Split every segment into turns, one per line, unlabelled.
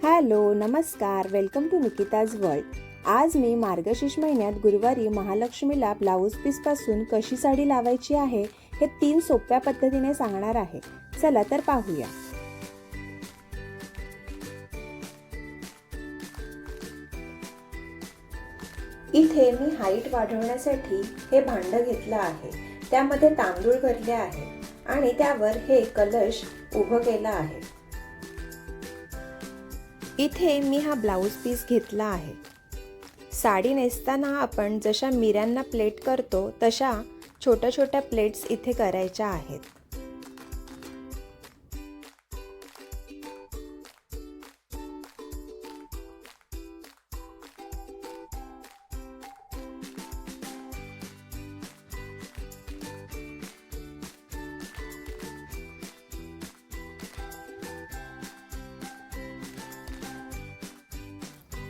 Hello नमस्कार, welcome to Nikita's world. आज मी मार्गशीर्ष महिन्यात गुरुवारी महालक्ष्मीला ब्लाऊज पीसपासून कशी साडी लावायची आहे हे 3 सोप्या पद्धतीने सांगणार आहे. चला तर पाहूया. इथे मी हाईट वाढवण्यासाठी हे भांडं घेतलं आहे. त्यामध्ये तांदूळ भरले आहे आणि त्यावर हे कलश उभं केलं आहे. इथे मी हा ब्लाऊज पीस घेतला आहे. साडी नेसताना आपण जशा मिऱ्यांना प्लेट करतो तशा छोट्या छोट्या प्लेट्स इथे करायच्या आहेत.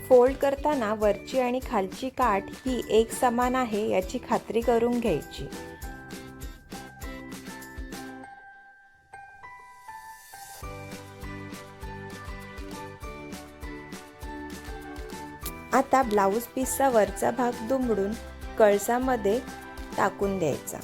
फोल्ड करताना वरची आणि खालची काठ ही एक समान आहे याची खात्री करून घ्यायची. आता ब्लाऊज पीसचा वरचा भाग दुमडून कळसामध्ये टाकून द्यायचा.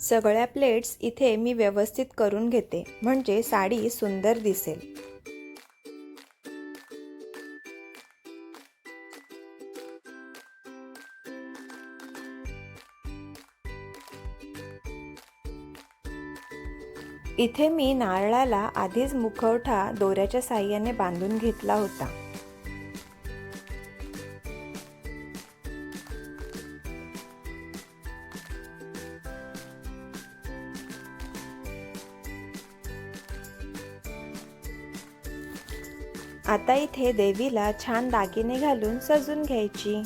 सगळ्या प्लेट्स इथे मी व्यवस्थित करून घेते म्हणजे साडी सुंदर दिसेल. इथे मी नारळाला आधीच मुखवटा दोऱ्याच्या साहाय्याने बांधून घेतला होता. आता इथे देवीला छान दागिने घालून सजून घ्यायची.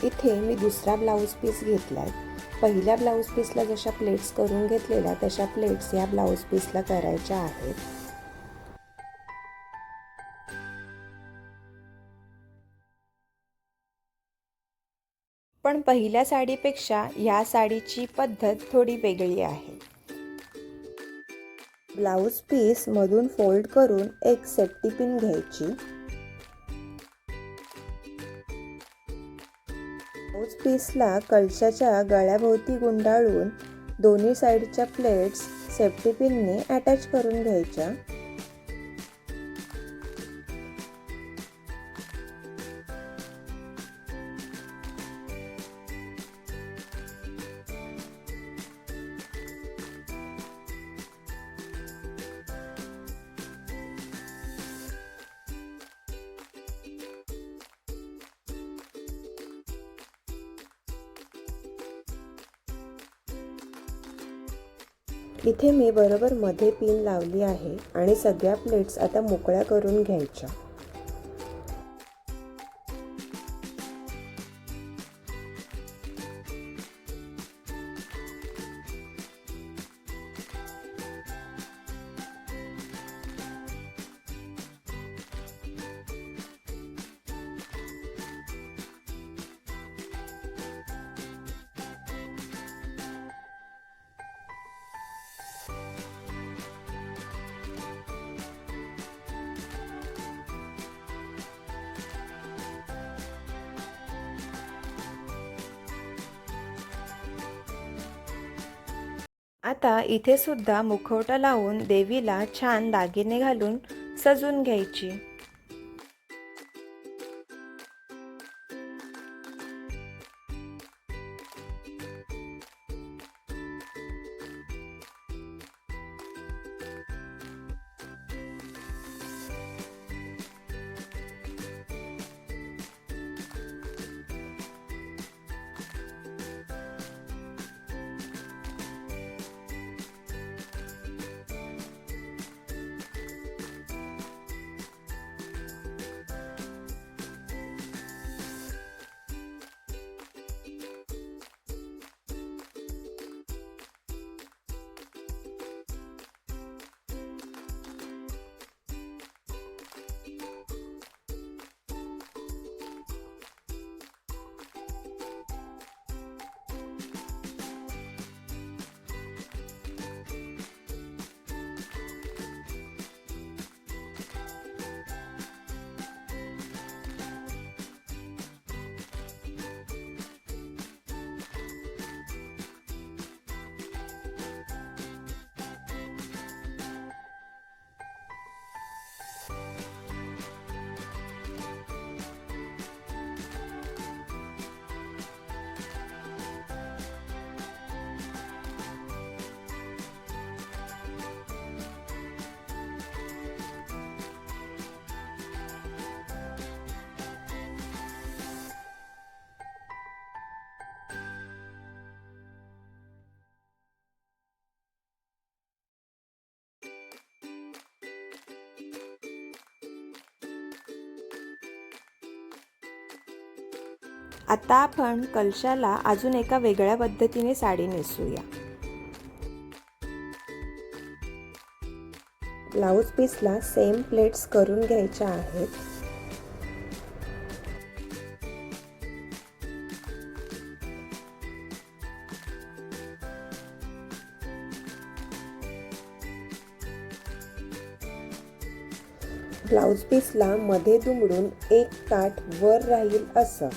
इथे मी दुसरा ब्लाऊज पीस घेतलाय. पहिल्या ब्लाऊज पीसला जशा प्लेट्स करून घेतलेल्या तशा प्लेट्स या ब्लाऊज पीसला करायच्या आहेत. पण पहिल्या साडीपेक्षा या साडीची पद्धत थोडी वेगळी आहे. ब्लाऊज पीस मधून फोल्ड करून एक सेफ्टी पिन घ्यायची. ब्लाऊज पीसला कळशाच्या गळ्याभोवती गुंडाळून दोन्ही साईडच्या प्लेट्स सेफ्टी पिनने अटॅच करून घ्यायच्या. इथे मी बरोबर मध्ये पिन लावली आहे आणि सगळ्या प्लेट्स आता मोकळ्या करून घ्यायच्या. आता इथे सुद्धा मुखवटा लावून देवीला छान दागिने घालून सजून घ्यायची. आता आपण कलशाला अजून एका वेगळ्या पद्धतीने साडी नेसूया. ब्लाऊज पीसला सेम प्लेट्स करून घ्यायच्या आहेत. ब्लाऊज पीसला मध्ये दुमडून एक काठ वर राहील असं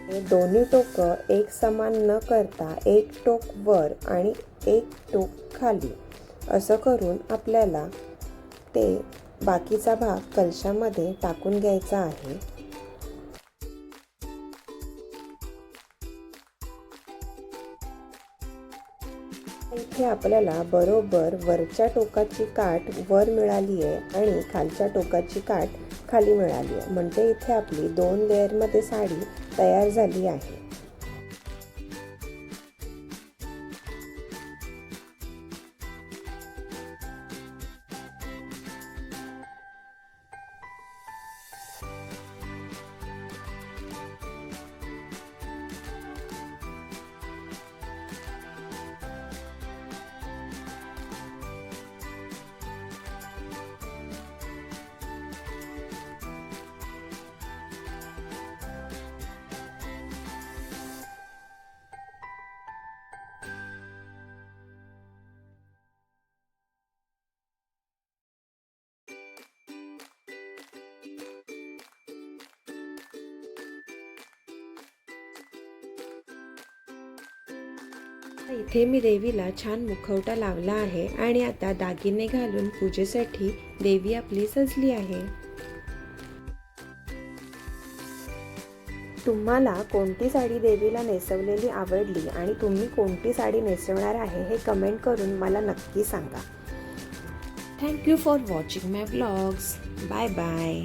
हे दोन्ही टोकं एक समान न करता एक टोक वर आणि एक टोक खाली असं करून आपल्याला ते बाकीचा भाग कलशामध्ये टाकून घ्यायचा आहे. इथे आपल्याला बरोबर वरच्या टोकाची काठ वर मिळाली आहे आणि खालच्या टोकाची काठ खाली मिळाली आहे. म्हणजे इथे आपली 2 लेअरमध्ये साडी तयार झाली आहे. इथे मी देवीला छान मुखवटा लावला आहे आणि आता दागिने घालून पूजेसाठी देवी आपली सजली आहे. तुम्हाला कोणती साडी देवीला नेसवलेली आवडली आणि तुम्ही कोणती साडी नेसवणार आहे हे कमेंट करून मला नक्की सांगा. Thank you for watching my vlogs. Bye bye.